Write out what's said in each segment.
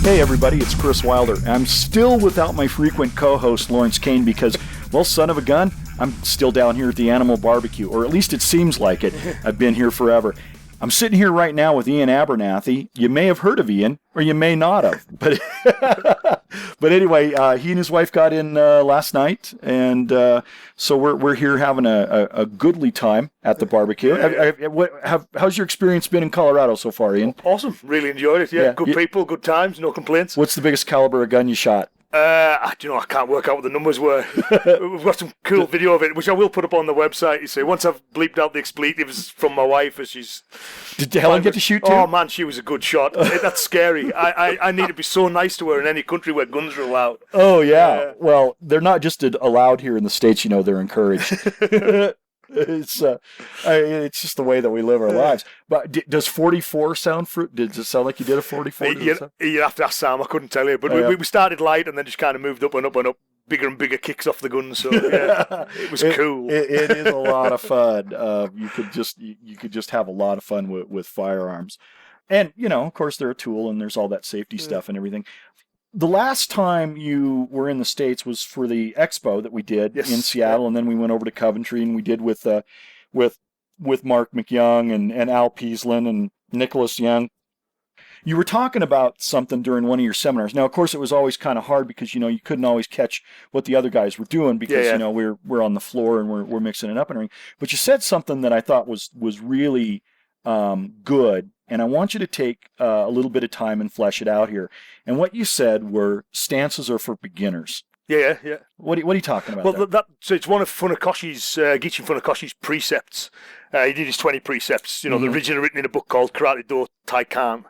Hey everybody, it's Kris Wilder. I'm still without my frequent co-host Lawrence Kane because, well, son of a gun, I'm still down here at the Animal Barbecue, or at least it seems like it. I've been here forever. I'm sitting here right now with Iain Abernethy. You may have heard of Iain, or you may not have. But anyway, he and his wife got in last night, and so we're here having a goodly time at the barbecue. How's your experience been in Colorado so far, Iain? Awesome. Really enjoyed it. Yeah. Good people, good times, no complaints. What's the biggest caliber of gun you shot? I can't work out what the numbers were. We've got some cool video of it, which I will put up on the website. You see, once I've bleeped out the expletives from my wife, as she's. Did Helen get to shoot too? Oh man, she was a good shot. That's scary. I need to be so nice to her in any country where guns are allowed. Oh yeah. Well, they're not just allowed here in the States. You know, they're encouraged. It's just the way that we live our lives. But does 44 sound Does it sound like you did a 44? You have to ask Sam. I couldn't tell you, but we started light and then just kind of moved up and up and up, bigger and bigger kicks off the gun. So yeah, it was cool. It is a lot of fun. You could just have a lot of fun with firearms, and you know, of course, they're a tool, and there's all that safety stuff and everything. The last time you were in the States was for the expo that we did in Seattle, and then we went over to Coventry and we did with Mark McYoung and Al Peaslin and Nicholas Young. You were talking about something during one of your seminars. Now, of course, it was always kind of hard because you couldn't always catch what the other guys were doing because we're on the floor and we're mixing it up and everything. But you said something that I thought was really good. And I want you to take a little bit of time and flesh it out here. And what you said were stances are for beginners. Yeah. What are you talking about? Well, so it's one of Funakoshi's, Gichin Funakoshi's precepts. He did his 20 precepts, originally written in a book called Karate Do Taikan.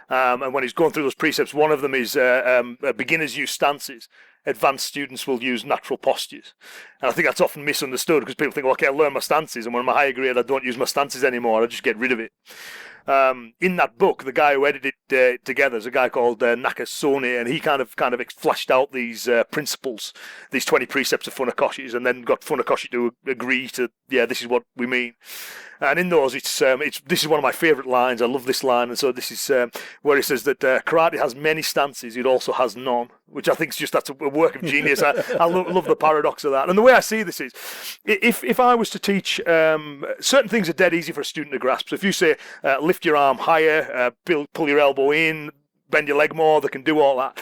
And when he's going through those precepts, one of them is beginners use stances. Advanced students will use natural postures. And I think that's often misunderstood because people think, okay, I learn my stances, and when I'm a higher grade, I don't use my stances anymore. I just get rid of it. In that book, the guy who edited it together is a guy called Nakasone, and he kind of flashed out these principles, these 20 precepts of Funakoshi's, and then got Funakoshi to agree to, this is what we mean. And in those, this is one of my favourite lines. I love this line, and so this is where he says that karate has many stances, it also has none, which I think is that's a work of genius. I love the paradox of that. And the way I see this is, if I was to teach, certain things are dead easy for a student to grasp. So if you say, lift your arm higher, pull your elbow in, bend your leg more, they can do all that.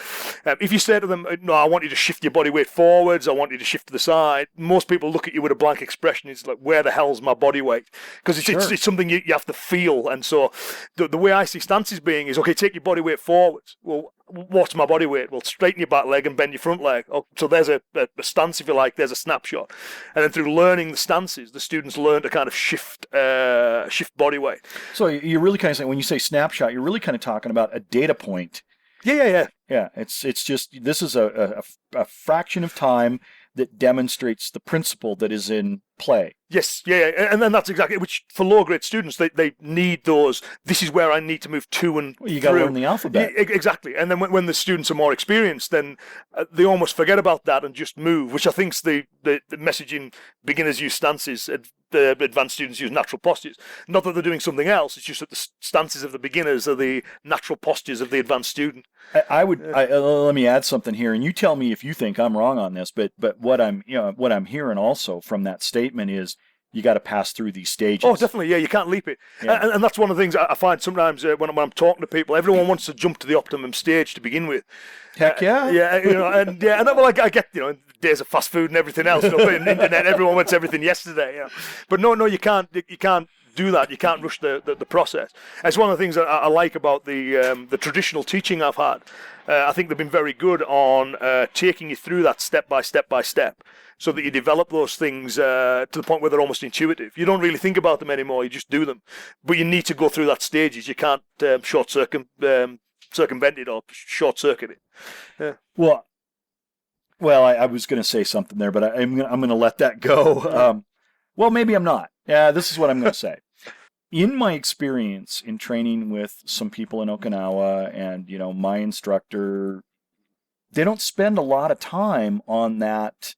If you say to them, no, I want you to shift your body weight forwards, I want you to shift to the side, most people look at you with a blank expression. It's like, where the hell's my body weight? Because it's something you have to feel. And so the way I see stances being is, okay, take your body weight forwards. Well, what's my body weight? Well, straighten your back leg and bend your front leg. Oh, so there's a stance, if you like, there's a snapshot. And then through learning the stances, the students learn to kind of shift body weight. So you're really kind of saying, when you say snapshot, you're really kind of talking about a data point. Yeah. Yeah, it's just, this is a fraction of time that demonstrates the principle that is in play. Yes, yeah, and then that's exactly, which for low grade students, they need those, this is where I need to move to and you got to learn the alphabet. Yeah, exactly, and then when the students are more experienced, then they almost forget about that and just move, which I think's the message in beginners use stances, the advanced students use natural postures. Not that they're doing something else, it's just that the stances of the beginners are the natural postures of the advanced student. Let me add something here, and you tell me if you think I'm wrong on this, but what I'm hearing also from that statement is you got to pass through these stages. Oh, definitely, yeah, you can't leap it. Yeah. And that's one of the things I find sometimes when I'm talking to people, everyone wants to jump to the optimum stage to begin with. Heck yeah. And I get, days of fast food and everything else, on the internet, everyone wants everything yesterday. But no, you can't do that. You can't rush the process. It's one of the things that I like about the traditional teaching I've had. I think they've been very good on taking you through that step by step, so that you develop those things to the point where they're almost intuitive. You don't really think about them anymore, you just do them. But you need to go through that stages. You can't circumvent it or short-circuit it. Yeah. Well, I was going to say something there, but I'm going to let that go. Well, maybe I'm not. Yeah, this is what I'm going to say. In my experience in training with some people in Okinawa and, my instructor, they don't spend a lot of time on that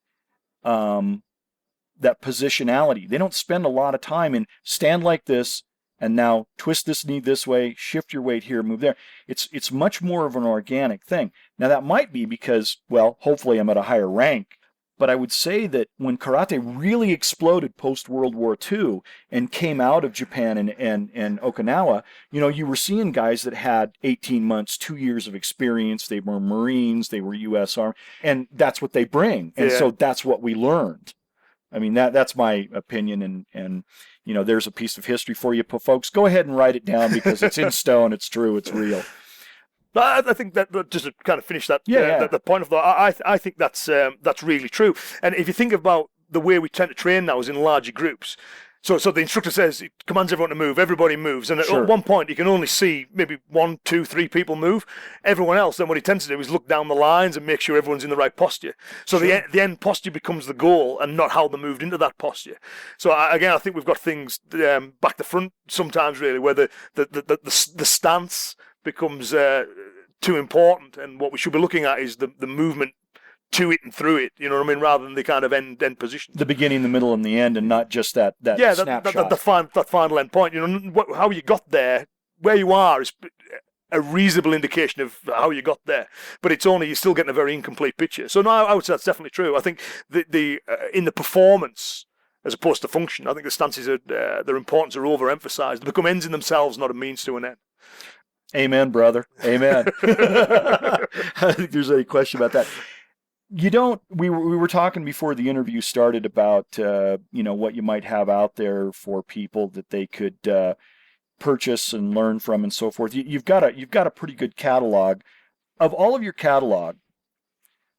positionality. They don't spend a lot of time in stand like this and now twist this knee this way, shift your weight here, move there. It's much more of an organic thing. Now that might be because, well, hopefully I'm at a higher rank, but I would say that when karate really exploded post-World War II and came out of Japan and Okinawa, you were seeing guys that had 18 months, 2 years of experience. They were Marines, they were U.S. Army, and that's what they bring. And so that's what we learned. I mean, that's my opinion, and there's a piece of history for you, folks. Go ahead and write it down because it's in stone, it's true, it's real. I think that just to kind of finish that, the point of that, I think that's really true. And if you think about the way we tend to train now is in larger groups. So the instructor says, it commands everyone to move, everybody moves. And at one point, you can only see maybe 1, 2, 3 people move. Everyone else, then what he tends to do is look down the lines and make sure everyone's in the right posture. So the end posture becomes the goal and not how they moved into that posture. So again, I think we've got things back to front sometimes, really, where the stance becomes too important. And what we should be looking at is the movement to it and through it, you know what I mean, rather than the kind of end position. The beginning, the middle, and the end, and not just that snapshot. The final end point. How you got there, where you are, is a reasonable indication of how you got there. But you're still getting a very incomplete picture. So no, I would say that's definitely true. I think in the performance as opposed to function, I think the stances their importance are overemphasized. They become ends in themselves, not a means to an end. Amen, brother. Amen. I don't think there's any question about that. We were talking before the interview started about, what you might have out there for people that they could purchase and learn from and so forth. You've got a pretty good catalog. Of all of your catalog,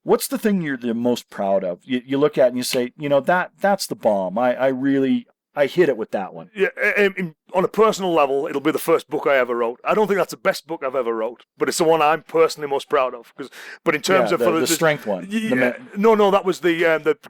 what's the thing you're the most proud of? You look at it and you say, that's the bomb. I hit it with that one. Yeah, on a personal level, it'll be the first book I ever wrote. I don't think that's the best book I've ever wrote, but it's the one I'm personally most proud of. But in terms of the strength one. No, that was the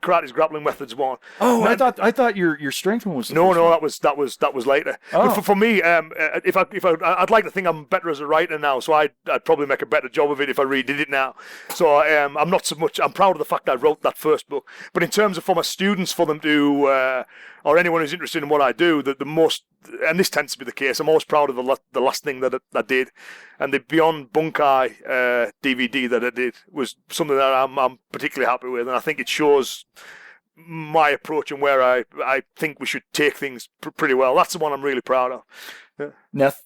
Karate's Grappling Methods one. Oh, I thought your strength one was. That was later. Oh. But for me, I'd like to think I'm better as a writer now, so I'd probably make a better job of it if I redid it now. So I'm not so much. I'm proud of the fact I wrote that first book. But in terms of for my students, for them to or anyone who's interested in what I do, the most, and this tends to be the case, I'm always proud of the last thing that I did. And the Beyond Bunkai DVD that I did was something that I'm particularly happy with. And I think it shows my approach and where I think we should take things pretty well. That's the one I'm really proud of. Neth?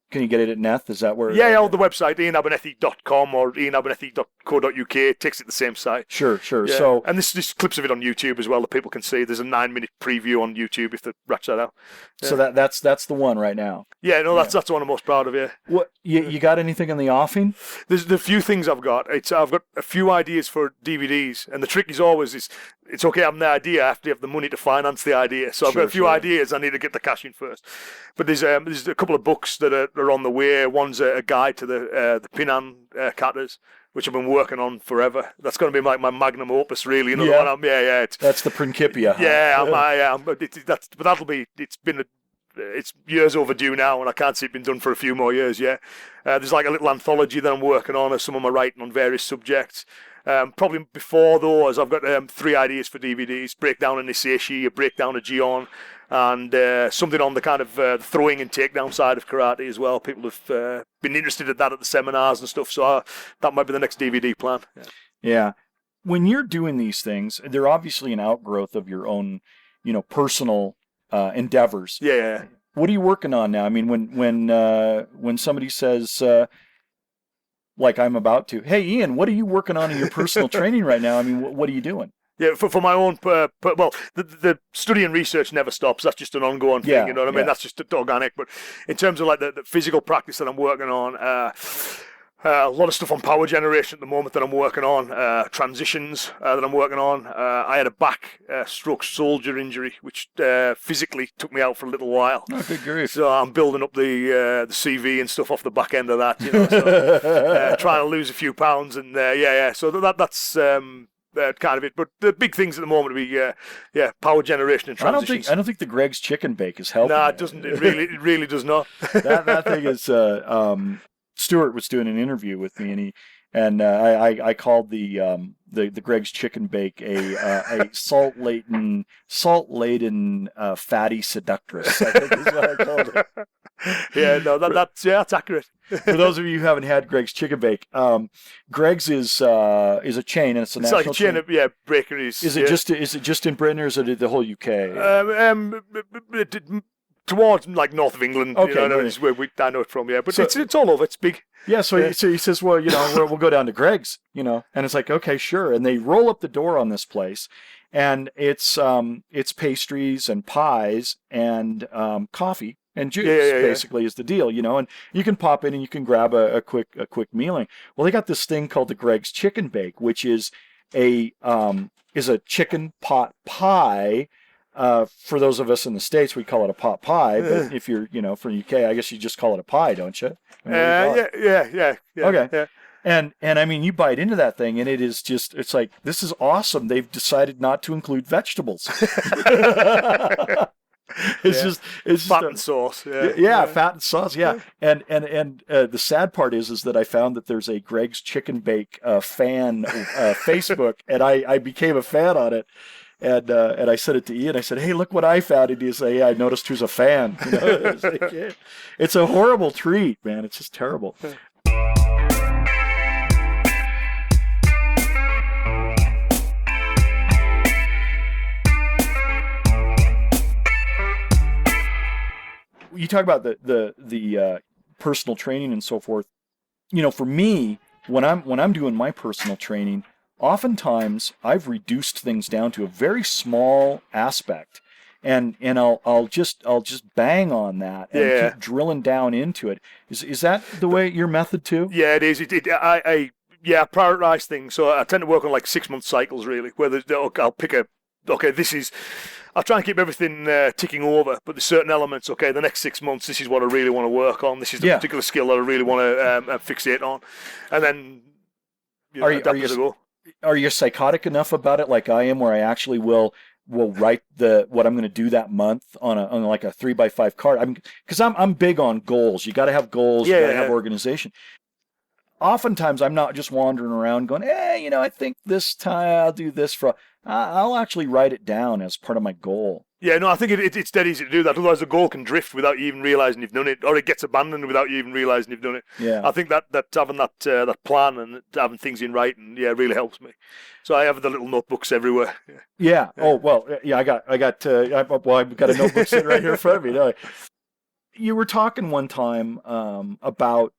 Can you get it at Neth? Is that where? Yeah, on the website, iainabernethy.com or iainabernethy.co.uk. It takes it the same site. Sure. Yeah. So, and this clips of it on YouTube as well that people can see. There's a 9-minute preview on YouTube if they ratchet that out. Yeah. So that's the one right now. Yeah, no, that's the one I'm most proud of. Yeah. What you got anything in the offing? There's a few things I've got. I've got a few ideas for DVDs, and the trick is always it's okay having the idea. I have to have the money to finance the idea. So I've got a few ideas. I need to get the cash in first. But there's a couple of books that are on the way. One's a guide to the Pinan katas, which I've been working on forever. That's going to be like my magnum opus, really. That's the Principia. Huh? It's years overdue now, and I can't see it being done for a few more years. Yeah, there's like a little anthology that I'm working on of some of my writing on various subjects. Probably before those, I've got 3 ideas for DVDs: breakdown of Niseishi, a breakdown of Gion, and something on the kind of throwing and takedown side of karate as well. People have been interested in that at the seminars and stuff, so that might be the next DVD plan. Yeah. When you're doing these things, they're obviously an outgrowth of your own, personal endeavors. Yeah. What are you working on now? I mean, when somebody says, like I'm about to, hey, Iain, what are you working on in your personal training right now? I mean, what are you doing? Yeah, for my own, the study and research never stops. That's just an ongoing thing, you know what I mean? That's just organic. But in terms of like the physical practice that I'm working on, a lot of stuff on power generation at the moment that I'm working on, transitions that I'm working on. I had a back stroke soldier injury, which physically took me out for a little while. Oh, good grief. So I'm building up the CV and stuff off the back end of that, so, trying to lose a few pounds. And so that's kind of it. But the big things at the moment would be power generation and transitions. I don't think the Greg's Chicken Bake is helping. Nah, it doesn't. It really does not. that thing is. Stuart was doing an interview with me, and I called the Greg's Chicken Bake a salt laden fatty seductress. I think is what I called it. Yeah, no, that's accurate. For those of you who haven't had Greg's Chicken Bake, Greg's is a chain, and it's a It's national like a chain of bakeries. Is it just in Britain, or is it the whole UK? Towards like north of England, Okay, is where I know it from. Yeah, but so, it's all over. It's big. Yeah, so he says, well, we'll go down to Greg's, and it's like, okay, sure, and they roll up the door on this place, and it's pastries and pies and coffee. And juice basically is the deal, and you can pop in and you can grab a quick mealing. Well, they got this thing called the Greg's Chicken Bake, which is a chicken pot pie. For those of us in the States, we call it a pot pie. But if you're from UK, I guess you just call it a pie, don't you? Yeah. Okay. Yeah. And I mean, you bite into that thing, and it's like, this is awesome. They've decided not to include vegetables. It's fat and sauce. Fat and sauce. Yeah, and the sad part is that I found that there's a Greg's Chicken Bake fan Facebook, and I became a fan on it, and I sent it to Iain. I said, "Hey, look what I found," and he's like, "Yeah, I noticed who's a fan." It's, like, it's a horrible treat, man. It's just terrible. You talk about the personal training and so forth. For me, when I'm doing my personal training, oftentimes I've reduced things down to a very small aspect, and I'll just bang on that and keep drilling down into it. Is that the way your method too? Yeah, it is. I prioritize things. So I tend to work on like 6-month cycles really, where I'll pick I'll try and keep everything ticking over, but there's certain elements, the next 6 months, this is what I really want to work on. This is the particular skill that I really want to fixate on. And then, are you psychotic enough about it like I am, where I actually will write what I'm going to do that month on like a 3x5 card? Because I'm big on goals. You got to have goals. You got to have organization. Oftentimes, I'm not just wandering around going, hey, I think this time I'll do this I'll actually write it down as part of my goal. Yeah, no, I think it's dead easy to do that. Otherwise, the goal can drift without you even realizing you've done it, or it gets abandoned without you even realizing you've done it. Yeah, I think that having that plan and having things in writing, really helps me. So I have the little notebooks everywhere. Yeah. Oh well, yeah. I've got a notebook sitting right here in front of me. You were talking one time about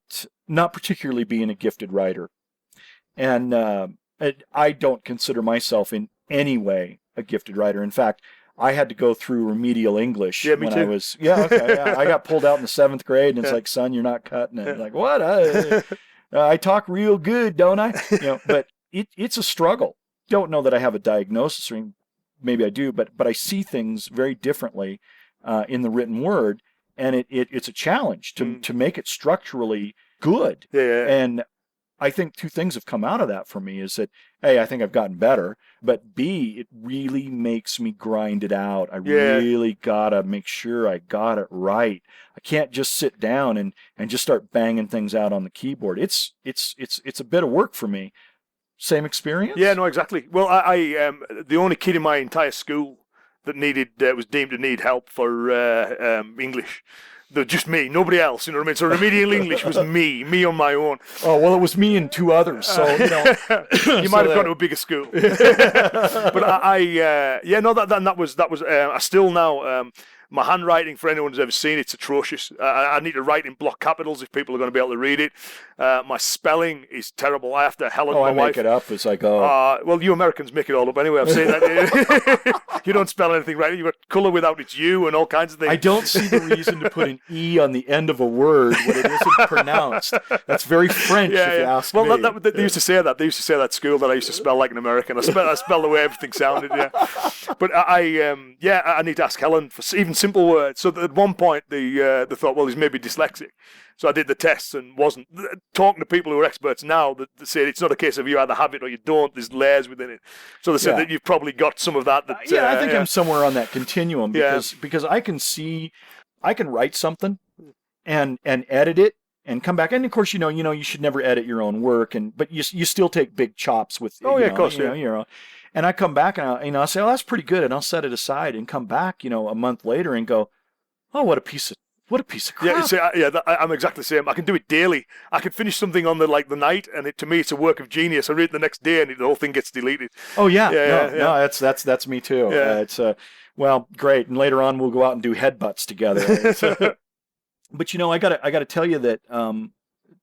not particularly being a gifted writer, and I don't consider myself in any way a gifted writer. In fact, I had to go through remedial English when I was I got pulled out in the 7th grade, and it's like, son, you're not cutting it. Like, what? I talk real good, don't I? But it's a struggle. Don't know that I have a diagnosis, or maybe I do, but I see things very differently in the written word, and it's a challenge to make it structurally good. And I think 2 things have come out of that for me is that, A, I think I've gotten better, but B, it really makes me grind it out. I really gotta make sure I got it right. I can't just sit down and just start banging things out on the keyboard. It's a bit of work for me. Same experience? Yeah, no, exactly. Well, I the only kid in my entire school that was deemed to need help for English. Just me, nobody else, you know what I mean? So remedial English was me on my own. Oh, well, it was me and 2 others, so, you might have gone to a bigger school. But that was I still now, my handwriting, for anyone who's ever seen it's atrocious. I need to write in block capitals if people are going to be able to read it. My spelling is terrible. I have to Helen, my wife. I make it up as I go. Well, you Americans make it all up anyway. I've seen that. You don't spell anything right. You've got colour without its U and all kinds of things. I don't see the reason to put an E on the end of a word when it isn't pronounced. That's very French, if you ask me. Well, they used to say that. They used to say that at school that I used to spell like an American. I spell the way everything sounded, But I need to ask Helen for even simple words. So at one point, they thought, well, he's maybe dyslexic. So I did the tests and wasn't. Talking to people who are experts now, that say it's not a case of you either have it or you don't. There's layers within it. So they said that you've probably got some of that. I think I'm somewhere on that continuum because I can write something and edit it and come back. And of course, you should never edit your own work, but you still take big chops with. Of course. And I come back and I'll say, oh, that's pretty good, and I'll set it aside and come back, a month later and go, oh, what a piece of What a piece of crap. I'm exactly the same. I can do it daily. I can finish something on the night, and to me, it's a work of genius. I read it the next day, and the whole thing gets deleted. Oh yeah, no, that's me too. Yeah. It's well, great. And later on, we'll go out and do headbutts together. But I gotta tell you that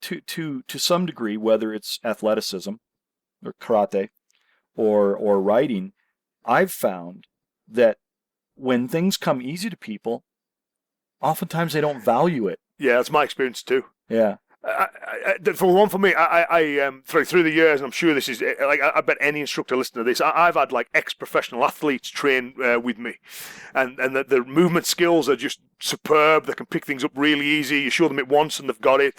to some degree, whether it's athleticism or karate or writing, I've found that when things come easy to people, oftentimes they don't value it. Yeah, that's my experience too. Yeah. For me, I through the years, and I'm sure this is I bet any instructor listening to this, I've had ex-professional athletes train with me, and the movement skills are just superb. They can pick things up really easy. You show them it once and they've got it.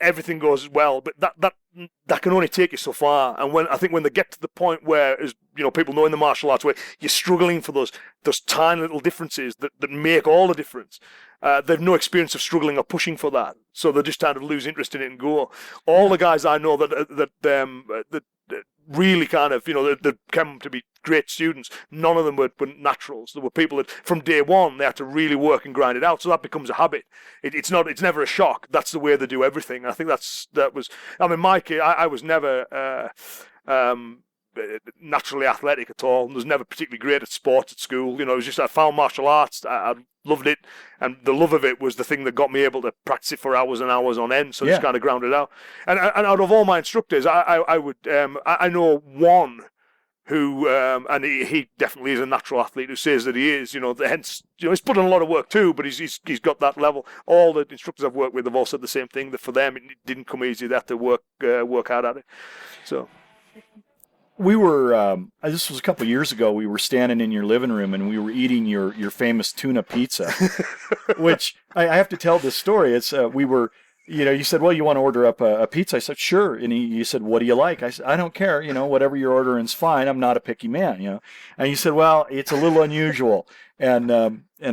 Everything goes well, but that can only take you so far. And when they get to the point where, as people know in the martial arts, where you're struggling for those tiny little differences that make all the difference. They've no experience of struggling or pushing for that, so they just kind of lose interest in it and go. All the guys I know that really kind of that come to be great students, none of them were naturals. There were people that from day one they had to really work and grind it out, so that becomes a habit. It's never a shock. That's the way they do everything. I think that was. I mean, my kid, I was never. Naturally athletic at all, and was never particularly great at sports at school. It was just I found martial arts. I loved it, and the love of it was the thing that got me able to practice it for hours and hours on end. So just kind of ground it out. And out of all my instructors, I know one who and he definitely is a natural athlete who says that he is. Hence he's put in a lot of work too, but he's got that level. All the instructors I've worked with have all said the same thing, that for them it didn't come easy. They had to work hard at it. So. We were, this was a couple of years ago, we were standing in your living room and we were eating your famous tuna pizza, which I have to tell this story. It's, we were, you said, well, you want to order up a pizza? I said, sure. And you said, what do you like? I said, I don't care. Whatever you're ordering's fine. I'm not a picky man, And you said, well, it's a little unusual. And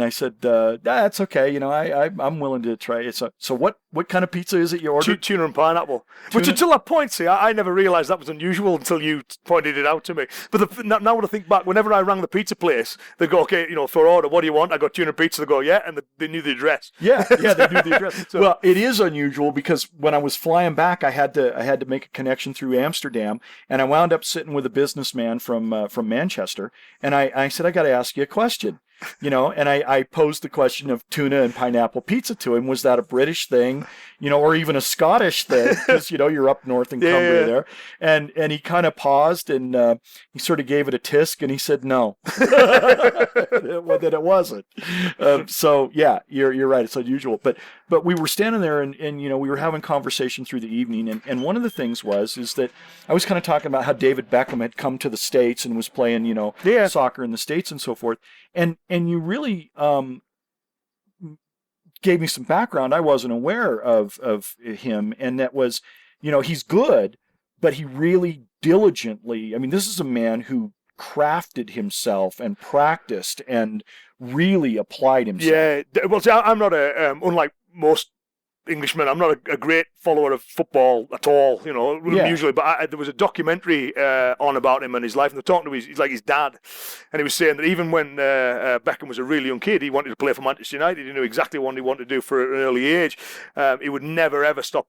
I said, that's okay. I'm willing to try it. So what kind of pizza is it you ordered? Tuna and pineapple. Which until that point, see, I never realised that was unusual until you pointed it out to me. But now when I think back, whenever I rang the pizza place, they go, okay, for order, what do you want? I got tuna pizza. They go, yeah, and they knew the address. Yeah, they knew the address. So, well, it is unusual because when I was flying back, I had to make a connection through Amsterdam, and I wound up sitting with a businessman from Manchester, and I said, I got to ask you a question. And I posed the question of tuna and pineapple pizza to him. Was that a British thing, or even a Scottish thing? Because, you're up north in Cumbria there. And he kind of paused and he sort of gave it a tisk and he said no, that it wasn't. So, yeah, you're right. It's unusual. But we were standing there and we were having conversation through the evening. And one of the things is that I was kind of talking about how David Beckham had come to the States and was playing, soccer in the States and so forth. And you really gave me some background I wasn't aware of him, and that was, he's good, but he really diligently, this is a man who crafted himself and practiced and really applied himself. Yeah, well, see, I'm not unlike most Englishman, I'm not a great follower of football at all, usually, but there was a documentary on about him and his life, and they're talking to his dad, and he was saying that even when Beckham was a really young kid, he wanted to play for Manchester United. He knew exactly what he wanted to do for an early age. He would never ever stop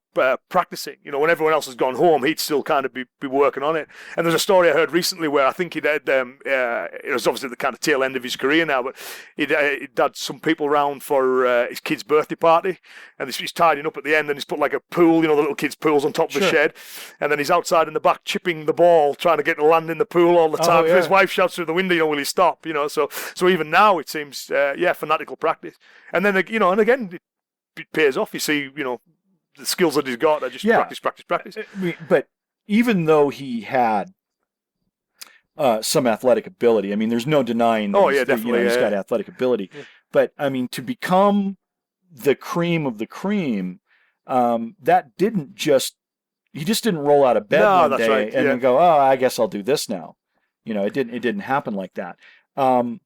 practicing. When everyone else has gone home, he'd still kind of be working on it. And there's a story I heard recently where I think he'd had, it was obviously the kind of tail end of his career now, but he'd had some people round for his kid's birthday party, and he's tidying up at the end, and he's put like a pool, the little kids' pools on top of the shed, and then he's outside in the back chipping the ball, trying to get to land in the pool all the time. His wife shouts through the window, will he stop? So even now it seems, fanatical practice. And then, and again, it pays off. You see, the skills that he's got are just practice. But even though he had some athletic ability, there's no denying that he's got athletic ability. Yeah. But, to become the cream of the cream, that didn't he just didn't roll out of bed one day and then go, oh, I guess I'll do this now. It didn't happen like that. I'm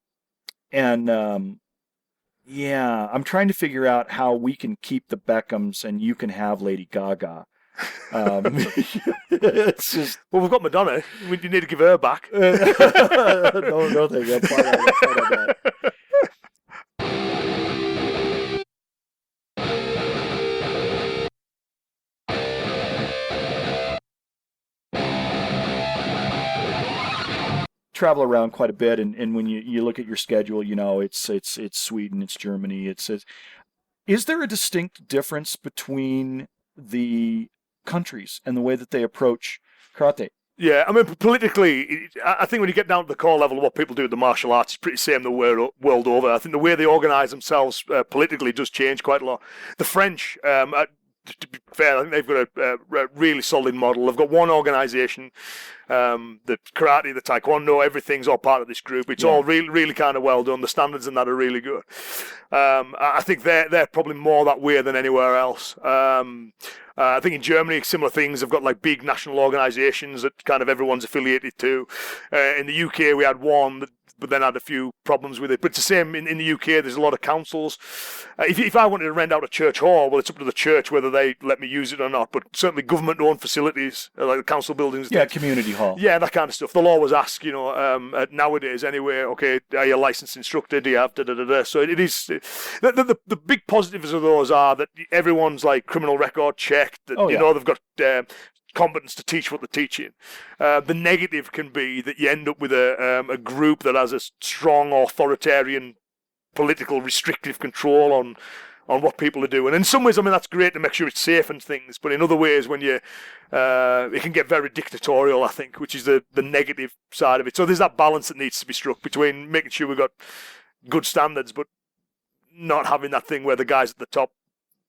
trying to figure out how we can keep the Beckhams and you can have Lady Gaga. It's just, well, we've got Madonna. We need to give her back. No, thank you. I'm fine on that. travel around quite a bit, and when you look at your schedule, it's Sweden, it's Germany, is there a distinct difference between the countries and the way that they approach karate? Yeah, I mean, politically, I think when you get down to the core level of what people do with the martial arts, it's pretty same the world over. I think the way they organise themselves politically does change quite a lot. The French, to be fair, I think they've got a really solid model. They've got one organisation, the karate, the taekwondo, everything's all part of this group. It's all really, really kind of well done. The standards in that are really good. I think they're probably more that way than anywhere else. I think in Germany, similar things. They've got like big national organisations that kind of everyone's affiliated to. In the UK, we had one, but then had a few problems with it. But it's the same in the UK. There's a lot of councils. If I wanted to rent out a church hall, well, it's up to the church whether they let me use it or not. But certainly government-owned facilities, like the council buildings. Yeah, community hall. Yeah, that kind of stuff. They'll always ask, nowadays anyway, okay, are you a licensed instructor? Do you have da-da-da-da? So it is... The big positives of those are that everyone's like criminal record checked. That, they've got... competence to teach what they're teaching. The negative can be that you end up with a group that has a strong authoritarian political restrictive control on what people are doing. And in some ways, I mean, that's great to make sure it's safe and things, but in other ways, when it can get very dictatorial, I think, which is the negative side of it. So there's that balance that needs to be struck between making sure we've got good standards, but not having that thing where the guys at the top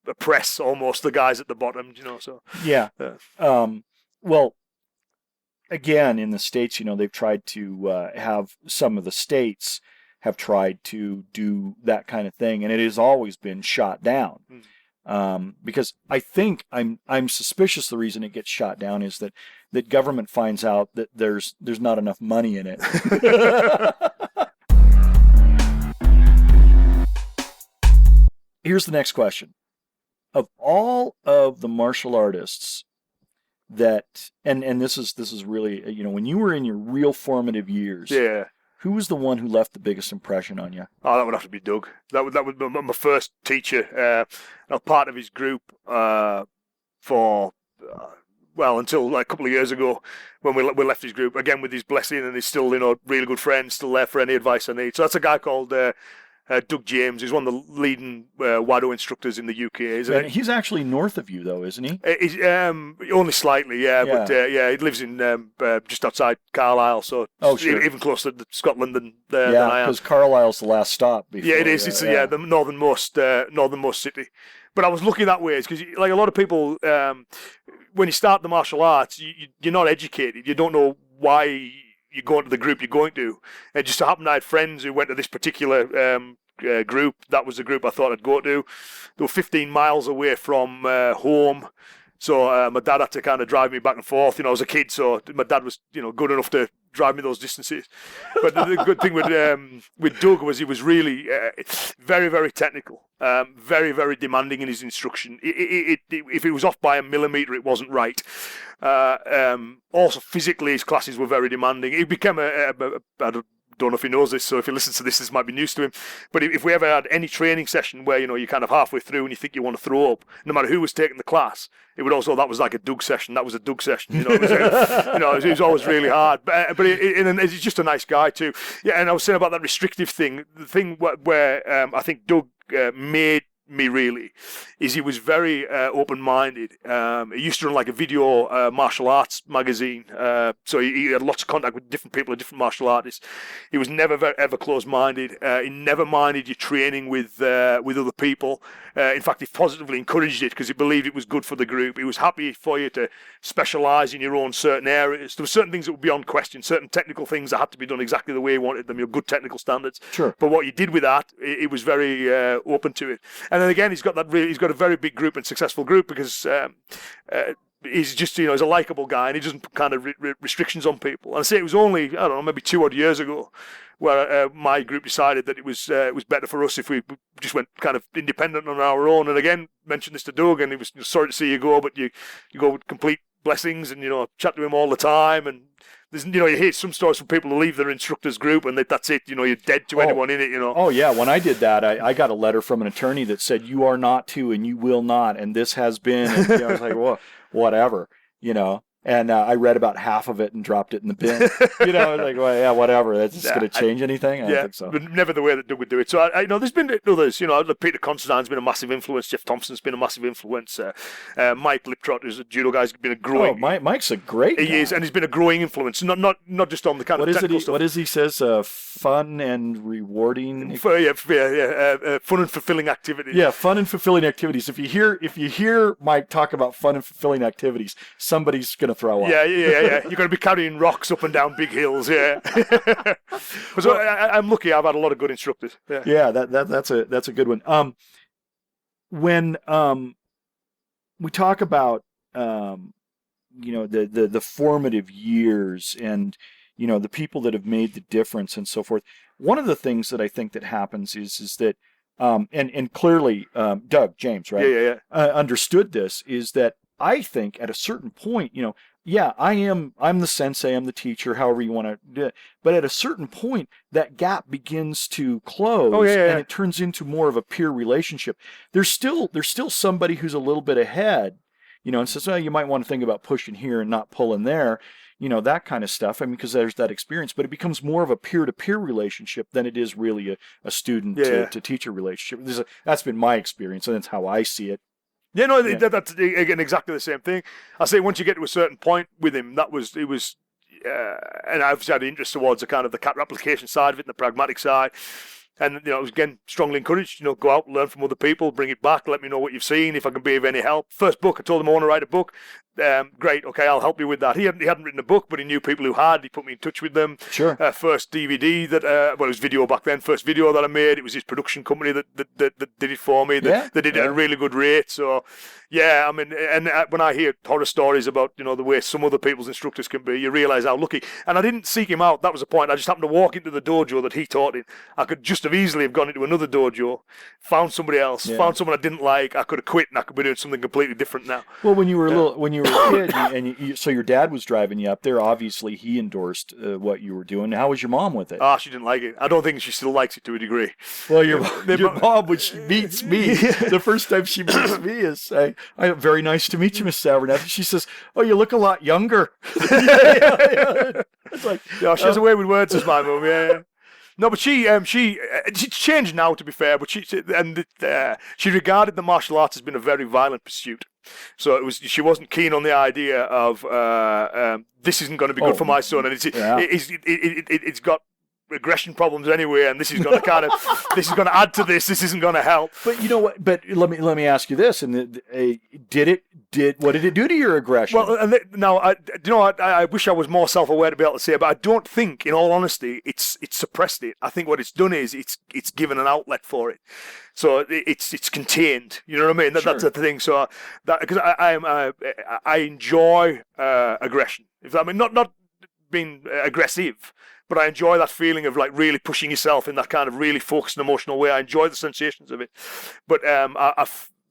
oppress almost the guys at the bottom, so. Yeah. Well, again, in the States, they've tried to have some of the states have tried to do that kind of thing, and it has always been shot down. Because I think I'm suspicious the reason it gets shot down is that government finds out that there's not enough money in it. Here's the next question. Of all of the martial artists that, and this is really, when you were in your real formative years, who was the one who left the biggest impression on you? Oh, that would have to be Doug. That would be my first teacher. I was part of his group for until like a couple of years ago when we left his group, again with his blessing, and he's still really good friend, still there for any advice I need. So that's a guy called Doug James. He's one of the leading Wado instructors in the UK, isn't he? He's actually north of you, though, isn't he? He's only slightly, but he lives in just outside Carlisle, so even closer to Scotland than I am. Yeah, because Carlisle's the last stop. Before, it is. It's the northernmost city. But I was lucky that way, because like a lot of people, when you start the martial arts, you're not educated. You don't know why you go into the group you're going to. It just so happened I had friends who went to this particular group. That was the group I thought I'd go to. They were 15 miles away from home. So my dad had to kind of drive me back and forth. I was a kid, so my dad was, good enough to drive me those distances. But the good thing with Doug was he was really very, very technical, very, very demanding in his instruction. If it was off by a millimetre, it wasn't right. Also, physically, his classes were very demanding. He became I don't know if he knows this, so if he listens to this might be news to him. But if we ever had any training session where, you're kind of halfway through and you think you want to throw up, no matter who was taking the class, it would also, that was like a Doug session. That was a Doug session. It was always really hard. But he's just a nice guy too. Yeah, and I was saying about that restrictive thing, the thing where I think Doug made me really is he was very open-minded. He used to run like a video martial arts magazine, so he had lots of contact with different people, different martial artists. He was never ever closed-minded. He never minded you training with other people. In fact, he positively encouraged it because he believed it was good for the group. He was happy for you to specialise in your own certain areas. There were certain things that were beyond question, certain technical things that had to be done exactly the way he wanted them, good technical standards. Sure. But what you did with that, he was very open to it. And then again, he's got a very big group and successful group because he's just, he's a likable guy and he doesn't put kind of restrictions on people. And I say it was only, I don't know, maybe 2 odd years ago where my group decided that it was better for us if we just went kind of independent on our own. And again, mentioned this to Doug, and he was sorry to see you go, but you go with complete blessings and, chat to him all the time. And there's, you hear some stories from people who leave their instructor's group and that's it, you're dead to anyone in it, Oh, yeah. When I did that, I got a letter from an attorney that said, you are not to and you will not, and this has been, and, I was like, well, whatever, and I read about half of it and dropped it in the bin. Like, well, yeah, whatever. That's just going to change anything? I don't think so. But never the way that Doug would do it. So I there's been others. Peter Considine's been a massive influence. Jeff Thompson's been a massive influence. Mike Liptrot, who's a judo guy, has been a growing. Mike's a great guy. He is, and he's been a growing influence. Not just on the kind of technical stuff. What is he says? Fun and rewarding. Fun and fulfilling activities. Yeah, fun and fulfilling activities. If you hear Mike talk about fun and fulfilling activities, somebody's going to throw up. Yeah. You're going to be carrying rocks up and down big hills. Yeah. So I'm lucky. I've had a lot of good instructors. Yeah, that's a good one. When we talk about the formative years and the people that have made the difference and so forth, one of the things that I think that happens is that and clearly Doug James, right? Understood this, is that I think at a certain point, I'm the sensei, I'm the teacher, however you want to do it. But at a certain point, that gap begins to close, and it turns into more of a peer relationship. There's still somebody who's a little bit ahead, and says, well, you might want to think about pushing here and not pulling there, that kind of stuff. I mean, because there's that experience, but it becomes more of a peer-to-peer relationship than it is really a student to teacher relationship. That's been my experience, and that's how I see it. Yeah, no, that's again exactly the same thing. I say once you get to a certain point with him, and I've had interest towards the kind of the cat replication side of it and the pragmatic side. And, it was, again, strongly encouraged, go out, learn from other people, bring it back, let me know what you've seen, if I can be of any help. First book, I told him I want to write a book. Great, okay, I'll help you with that. He hadn't written a book, but he knew people who had. He put me in touch with them. Sure. First DVD it was video back then. First video that I made, it was his production company that did it for me. They did it at a really good rate. So, I mean, and when I hear horror stories about, the way some other people's instructors can be, you realise how lucky. And I didn't seek him out. That was the point. I just happened to walk into the dojo that he taught in. I could just have easily have gone into another dojo, found somebody else, found someone I didn't like. I could have quit and I could be doing something completely different now. Well, when you were a kid, so your dad was driving you up there. Obviously, he endorsed what you were doing. How was your mom with it? She didn't like it. I don't think she still likes it to a degree. Well, your mom, when she meets me, the first time she meets me is saying, "Very nice to meet you, Miss Abernethy." She says, "Oh, you look a lot younger." It's like, she has a way with words, as my mum. Yeah. No, but she's changed now, to be fair. But she regarded the martial arts as being a very violent pursuit. So she wasn't keen on the idea of this isn't going to be good for my son, and it's got aggression problems anyway, and this is going to add to this. This isn't going to help. But you know what? But let me ask you this: and what did it do to your aggression? Well, I wish I was more self-aware to be able to say, but I don't think, in all honesty, it's suppressed it. I think what it's done is it's given an outlet for it. So it's contained. You know what I mean? That's the thing. So because I enjoy aggression. Not being aggressive, but I enjoy that feeling of like really pushing yourself in that kind of really focused and emotional way. I enjoy the sensations of it. But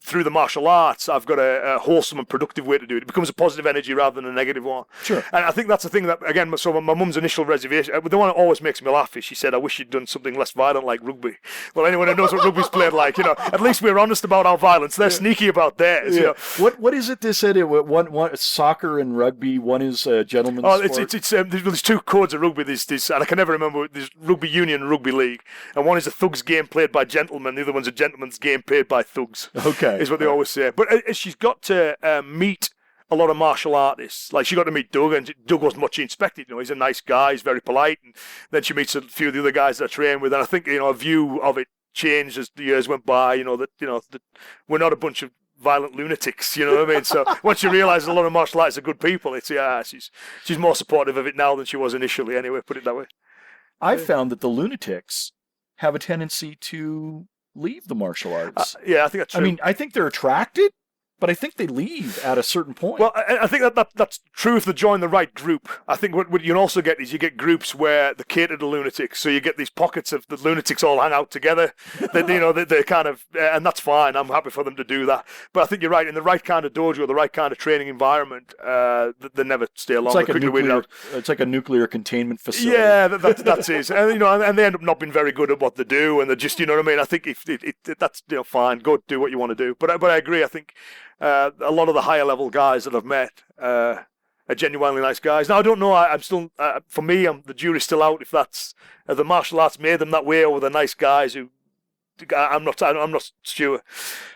through the martial arts, I've got a wholesome and productive way to do it. It becomes a positive energy rather than a negative one. Sure. And I think that's the thing that, again, so my mum's initial reservation, the one that always makes me laugh is she said, "I wish you'd done something less violent like rugby." Well, anyone who knows what rugby's played like, at least we're honest about our violence. They're sneaky about theirs. Yeah. What is it they said? One soccer and rugby, one is gentleman's sport? There's two codes of rugby. There's and I can never remember. There's rugby union and rugby league, and one is a thug's game played by gentlemen. The other one's a gentleman's game played by thugs. Okay, is what they always say. But she's got to meet a lot of martial artists. Like she got to meet Doug, and Doug wasn't what she expected. He's a nice guy, he's very polite, and then she meets a few of the other guys that I train with, and I think a view of it changed as the years went by. That we're not a bunch of violent lunatics. You know what I mean? So once you realise a lot of martial artists are good people, she's more supportive of it now than she was initially. Anyway, put it that way. I found that the lunatics have a tendency to leave the martial arts. I think that's true. I mean, I think they're attracted, but I think they leave at a certain point. Well, I think that's true if they join the right group. I think what you also get is you get groups where they cater to lunatics. So you get these pockets of the lunatics all hang out together. They kind of, and that's fine. I'm happy for them to do that. But I think you're right. In the right kind of dojo, the right kind of training environment, they never stay long. It's like a nuclear containment facility. Yeah, that's it. And they end up not being very good at what they do, and they just, you know what I mean. I think if that's fine, go do what you want to do. But I agree. I think a lot of the higher level guys that I've met, are genuinely nice guys. Now I don't know. I'm still, for me, the jury's still out if that's the martial arts made them that way, or they're nice guys who. I'm not sure.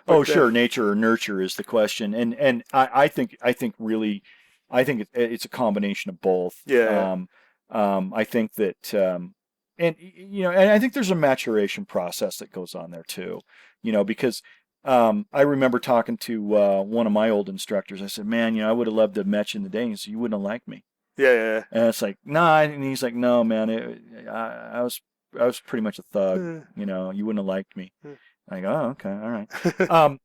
But, oh, sure, nature or nurture is the question, and I think really, I think it's a combination of both. Yeah. I think that, and I think there's a maturation process that goes on there too, because I remember talking to one of my old instructors. I said, man, I would have loved to have met you in the day. And he said, you wouldn't have liked me. Yeah. And it's like, nah, and he's like, no, man, I was pretty much a thug. You wouldn't have liked me. I go, oh, okay, all right.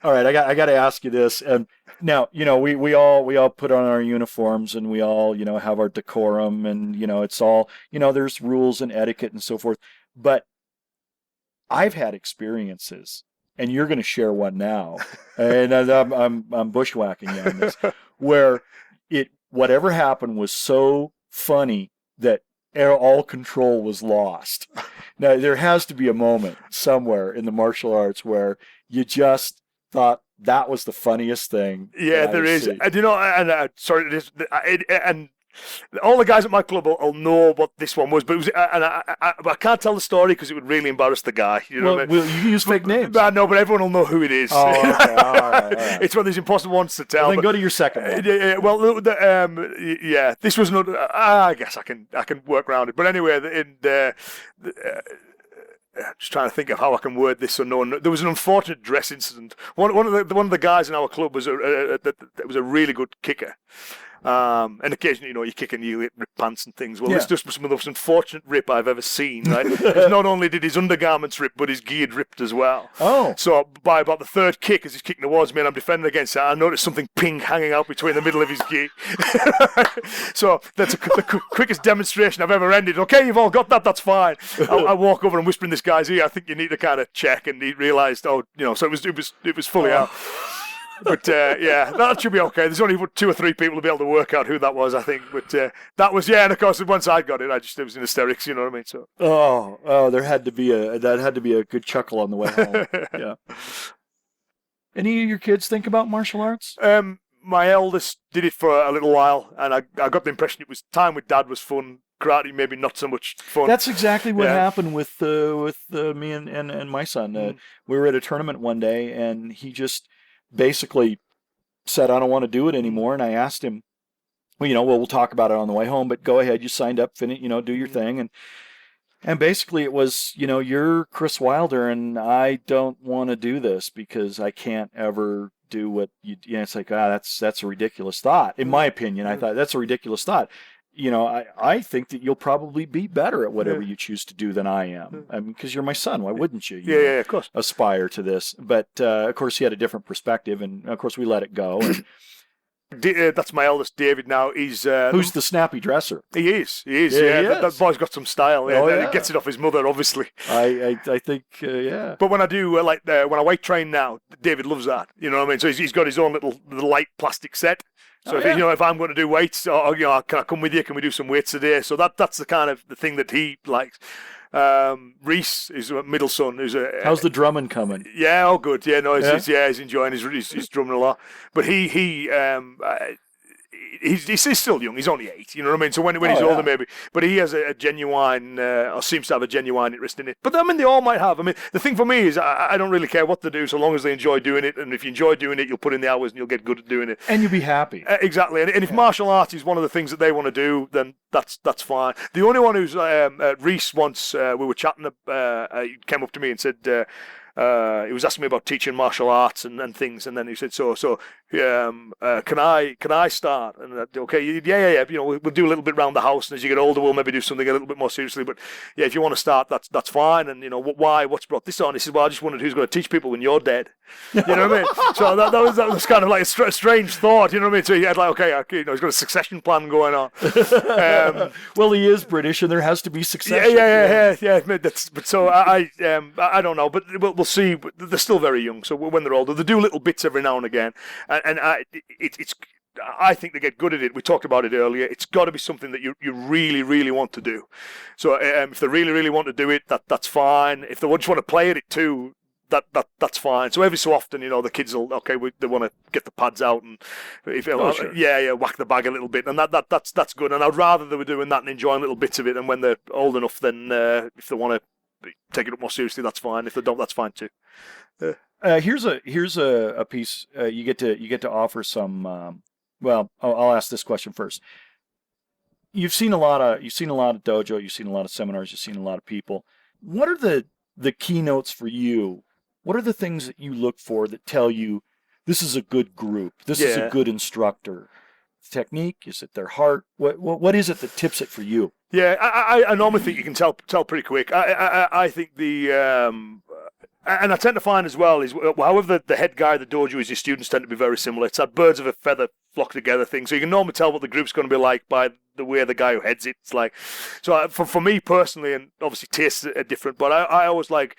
All right, I got to ask you this. And now, we all put on our uniforms, and we all, have our decorum, and it's all, there's rules and etiquette and so forth. But I've had experiences, and you're going to share one now, and I'm bushwhacking you on this, where whatever happened was so funny that all control was lost. Now, there has to be a moment somewhere in the martial arts where you just thought that was the funniest thing. Yeah, there is. And sorry, and all the guys at my club will know what this one was, but it was, and I can't tell the story because it would really embarrass the guy. You know what I mean? You can use fake names. No, but everyone will know who it is. Oh, okay. All right. It's one of these impossible ones to tell. Well, then go to your second one. Well, this was not. I guess I can work around it. But anyway, just trying to think of how I can word this so no one. There was an unfortunate dress incident. One of the guys in our club was was a really good kicker. And occasionally, you kick and you rip pants and things. Well, This just was some of the most unfortunate rip I've ever seen, right? Because not only did his undergarments rip, but his gi ripped as well. Oh. So by about the third kick, as he's kicking towards me and I'm defending against it, I noticed something pink hanging out between the middle of his gi. So that's the quickest demonstration I've ever ended. Okay, you've all got that, that's fine. I walk over and whisper in this guy's ear, I think you need to kind of check, and he realised, so it was fully out. But that should be okay. There's only 2 or 3 people to be able to work out who that was, I think. But that was, and of course, once I got it, it was in hysterics. You know what I mean? So. There had to be a good chuckle on the way home. Yeah. Any of your kids think about martial arts? My eldest did it for a little while, and I got the impression it was time with Dad was fun. Karate maybe not so much fun. That's exactly what happened with me and my son. We were at a tournament one day, and he just basically said, I don't want to do it anymore. And I asked him, we'll talk about it on the way home, but go ahead, you signed up, finish, do your thing. And basically it was, you're Kris Wilder, and I don't want to do this because I can't ever do what it's like, that's a ridiculous thought. In my opinion, I thought that's a ridiculous thought. I think that you'll probably be better at whatever you choose to do than I am. I mean, because you're my son. Why wouldn't you? Yeah, of course. Aspire to this. But, of course, he had a different perspective, and, of course, we let it go. And that's my eldest, David, now. He's who's the snappy dresser. He is. Yeah. That boy's got some style. He gets it off his mother, obviously. I think, yeah. But when I do, when I weight train now, David loves that. You know what I mean? So he's got his own little light plastic set. So if I'm going to do weights, or can I come with you? Can we do some weights today? So that's the kind of the thing that he likes. Reese is a middle son. How's the drumming coming? Yeah, all good. Yeah, no, he's enjoying his drumming a lot. But he's still young. He's only 8. You know what I mean? So when he's older, maybe. But he has a genuine, or seems to have a genuine interest in it. But I mean, they all might have. I mean, the thing for me is I don't really care what they do, so long as they enjoy doing it. And if you enjoy doing it, you'll put in the hours and you'll get good at doing it. And you'll be happy. Exactly. And if martial arts is one of the things that they want to do, then that's fine. The only one who's Reese once we were chatting. He came up to me and said. He was asking me about teaching martial arts and things, and then he said, can I start? And okay, yeah. We'll do a little bit around the house, and as you get older, we'll maybe do something a little bit more seriously. But yeah, if you want to start, that's fine. And why? What's brought this on? He said, well, I just wondered who's going to teach people when you're dead. You know what I mean? So that was kind of like a strange thought. You know what I mean? So he had he's got a succession plan going on. Well, he is British, and there has to be succession. Yeah. But so I don't know, but we'll see. They're still very young, so when they're older, they do little bits every now and again, and I think they get good at it. We talked about it earlier. It's got to be something that you really, really want to do. So if they really, really want to do it, that's fine. If they just want to play at it too, that's fine. So every so often, the kids will they want to get the pads out and Sure. whack the bag a little bit, and that's good. And I'd rather they were doing that and enjoying little bits of it. And when they're old enough, then if they want to take it up more seriously, that's fine. If they don't, that's fine too. Here's a piece you get to offer some. Well, I'll ask this question first. You've seen a lot of dojo, you've seen a lot of seminars, you've seen a lot of people. What are the keynotes for you? What are the things that you look for that tell you this is a good group, this is a good instructor? Technique? Is it their heart? What is it that tips it for you? Yeah, I normally think you can tell pretty quick. I think and I tend to find as well is however the head guy of the dojo is, your students tend to be very similar. It's that birds of a feather flock together thing. So you can normally tell what the group's going to be like by the way the guy who heads it's like. So for me personally, and obviously tastes are different, but I always like.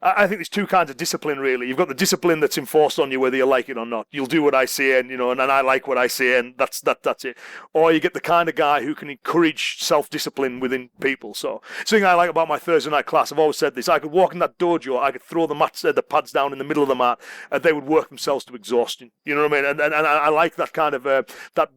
I think there's two kinds of discipline really. You've got the discipline that's enforced on you whether you like it or not. You'll do what I say, and and I like what I say, and that's it. Or you get the kind of guy who can encourage self-discipline within people. So something I like about my Thursday night class, I've always said this: I could walk in that dojo, I could throw the pads down in the middle of the mat, and they would work themselves to exhaustion. You know what I mean? And I like that kind of that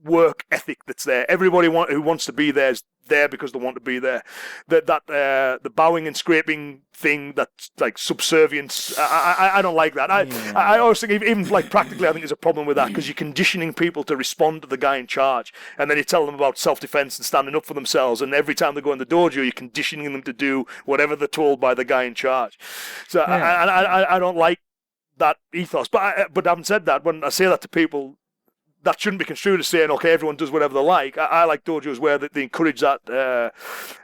work ethic that's there. Everybody who wants to be there is there because they want to be there. The bowing and scraping thing, that's like subservience. I don't like that. I always think even like practically, I think there's a problem with that because you're conditioning people to respond to the guy in charge, and then you tell them about self-defense and standing up for themselves, and every time they go in the dojo, you're conditioning them to do whatever they're told by the guy in charge. So I don't like that ethos. But having said that, when I say that to people, that shouldn't be construed as saying, okay, everyone does whatever they like. I like dojos where they encourage that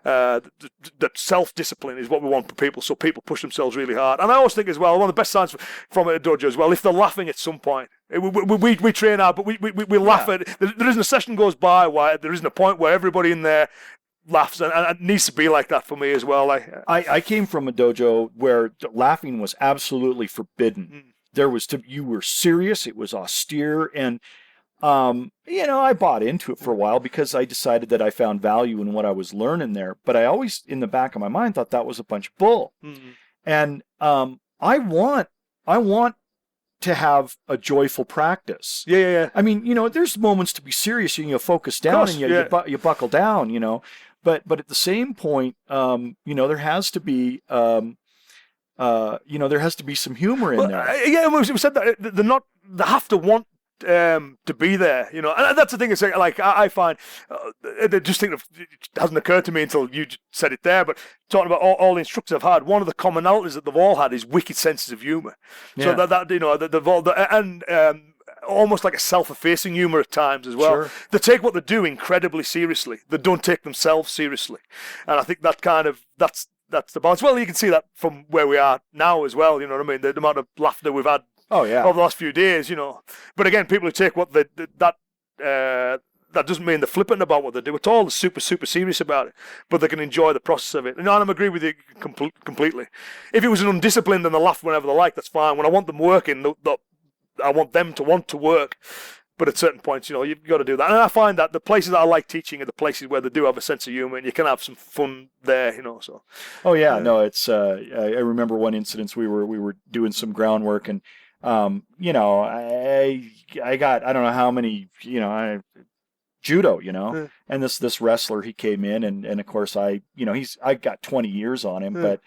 that self-discipline is what we want for people, so people push themselves really hard. And I always think as well, one of the best signs from a dojo as well, if they're laughing at some point. We train out, but we laugh at it. There isn't a session goes by where there isn't a point where everybody in there laughs, and it needs to be like that for me as well. I came from a dojo where laughing was absolutely forbidden. There was you were serious, it was austere, and I bought into it for a while because I decided that I found value in what I was learning there. But I always, in the back of my mind, thought that was a bunch of bull. Mm-hmm. And I want to have a joyful practice. Yeah. I mean, there's moments to be serious. You focus down and you buckle down. But at the same point, there has to be. There has to be some humor in there. Yeah, we said that they have to want to be there, and that's the thing. It's like I find, just think of, it hasn't occurred to me until you said it there. But talking about all the instructors I've had, one of the commonalities that they've all had is wicked senses of humour. Yeah. So they've all almost like a self-effacing humour at times as well. Sure. They take what they do incredibly seriously. They don't take themselves seriously, and I think that's the balance. Well, you can see that from where we are now as well. You know what I mean? The amount of laughter we've had. Oh yeah. Over the last few days, But again, people who take what that doesn't mean they're flippant about what they do at all. They're super, super serious about it, but they can enjoy the process of it. And I agree with you completely. If it was an undisciplined and they laugh whenever they like, that's fine. When I want them working, I want them to want to work. But at certain points, you've got to do that. And I find that the places that I like teaching are the places where they do have a sense of humour and you can have some fun there, So. Oh yeah, no, it's. I remember one incident we were doing some groundwork and. I got, I don't know how many, judo, and this wrestler, he came in and of course I got 20 years on him, but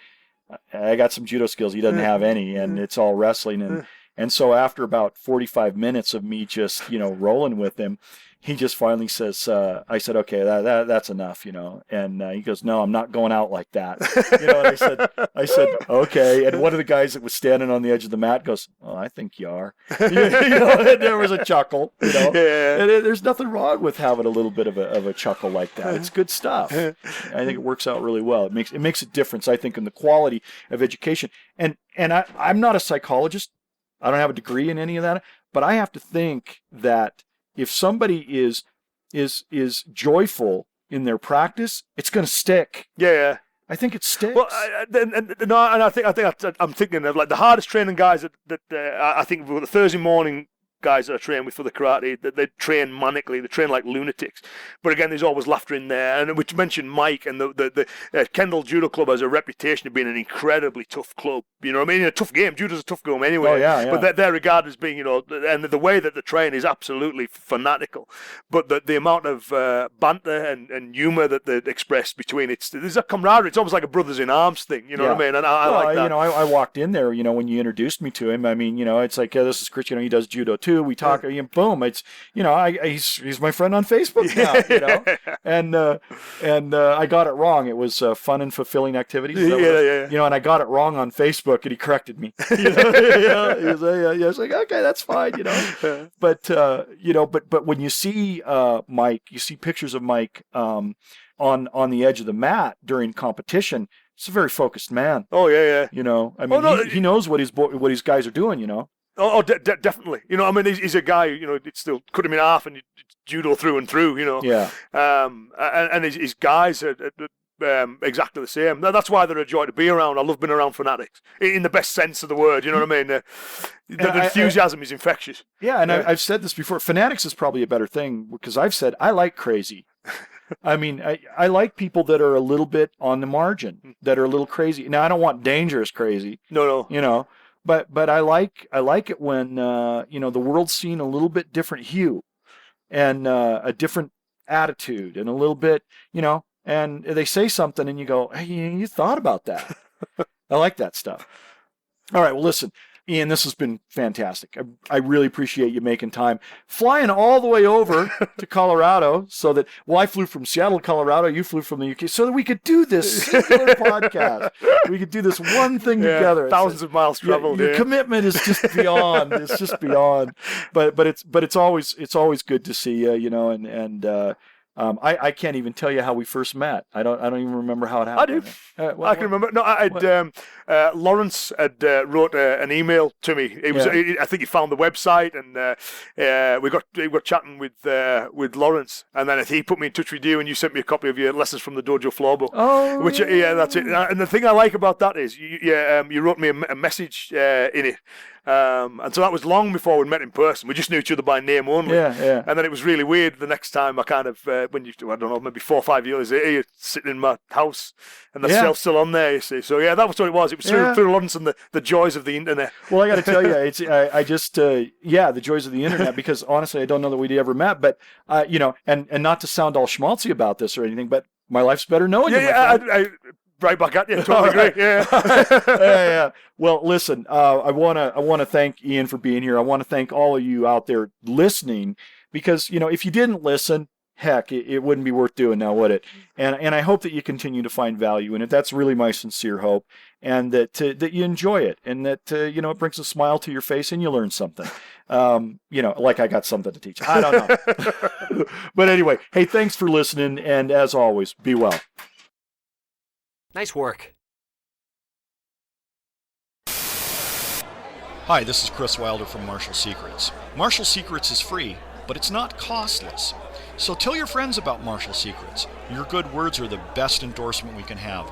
I got some judo skills. He doesn't have any, and it's all wrestling. And so after about 45 minutes of me just, rolling with him, he just finally says, I said, okay, that's enough, and he goes, no, I'm not going out like that. And I said, okay. And one of the guys that was standing on the edge of the mat goes, oh, I think you are. And there was a chuckle, Yeah. And there's nothing wrong with having a little bit of a chuckle like that. It's good stuff. I think it works out really well. It makes a difference, I think, in the quality of education. And I'm not a psychologist. I don't have a degree in any of that, but I have to think that if somebody is joyful in their practice, it's going to stick. Yeah. I think it sticks. Well, I think I'm thinking of like the hardest training guys that I think with the Thursday morning guys that I train with for the karate, that they train manically, they train like lunatics. But again, there's always laughter in there. And we mentioned Mike, and the Kendall Judo Club has a reputation of being an incredibly tough club. You know what I mean? A tough game. Judo's a tough game anyway. Oh, yeah. But they're regarded as being, and the way that they train is absolutely fanatical. But the amount of banter and humour that they express between there's a camaraderie. It's almost like a brothers in arms thing. You know what I mean? And I like that. I walked in there, when you introduced me to him, I mean, it's like, this is Kris, he does judo too. We talk, boom. It's, he's my friend on Facebook now, and I got it wrong. It was fun and fulfilling activities. And I got it wrong on Facebook, and he corrected me. He was like, okay, that's fine, But when you see Mike, you see pictures of Mike on the edge of the mat during competition. He's a very focused man. Oh yeah. I mean, he knows what his guys are doing. Definitely. He's a guy. It's still cut him in half and judo through and through. Yeah. And his guys are exactly the same. That's why they're a joy to be around. I love being around fanatics in the best sense of the word. You know what I mean? The enthusiasm is infectious. Yeah, and I've said this before. Fanatics is probably a better thing because I've said I like crazy. I mean, I like people that are a little bit on the margin, that are a little crazy. Now, I don't want dangerous crazy. No. But I like it when the world's seen a little bit different hue, and a different attitude, and a little bit, and they say something, and you go, hey, you thought about that. I like that stuff. All right, well, listen. Ian, this has been fantastic. I really appreciate you making time. Flying all the way over to Colorado I flew from Seattle to Colorado, you flew from the UK, so that we could do this singular podcast. We could do this one thing together. Thousands of miles traveled. Your commitment is just beyond. It's just beyond. But it's always good to see you, and I can't even tell you how we first met. I don't even remember how it happened. I do. I can remember. No, Lawrence had wrote an email to me. I think he found the website, and we got chatting with Lawrence, and then he put me in touch with you, and you sent me a copy of your Lessons from the Dojo Floorbook. Oh, which that's it. And the thing I like about that is you wrote me a message in it. And so that was long before we met in person. We just knew each other by name only. Yeah. And then it was really weird the next time I kind of, I don't know, maybe 4 or 5 years later, you're sitting in my house and the cell's still on there, you see. So yeah, that was what it was. It was through Lawrence and the joys of the internet. Well, I got to tell you, it's the joys of the internet, because honestly, I don't know that we'd ever met, but, and not to sound all schmaltzy about this or anything, but my life's better knowing you. I right back at you. Totally agree. Yeah. Well, listen, I want to thank Ian for being here. I want to thank all of you out there listening, because if you didn't listen, heck, it wouldn't be worth doing now, would it? And I hope that you continue to find value in it. That's really my sincere hope, and that you enjoy it, and that it brings a smile to your face and you learn something. Like I got something to teach. I don't know. But anyway, hey, thanks for listening, and as always, be well. Nice work. Hi, this is Kris Wilder from Martial Secrets. Martial Secrets is free, but it's not costless. So tell your friends about Martial Secrets. Your good words are the best endorsement we can have.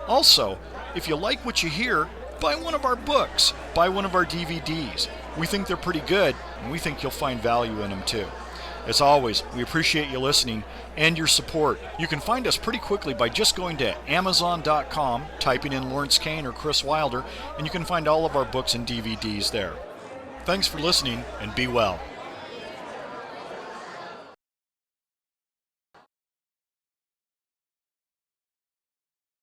Also, if you like what you hear, buy one of our books, buy one of our DVDs. We think they're pretty good, and we think you'll find value in them too. As always, we appreciate you listening and your support. You can find us pretty quickly by just going to Amazon.com, typing in Lawrence Kane or Kris Wilder, and you can find all of our books and DVDs there. Thanks for listening, and be well.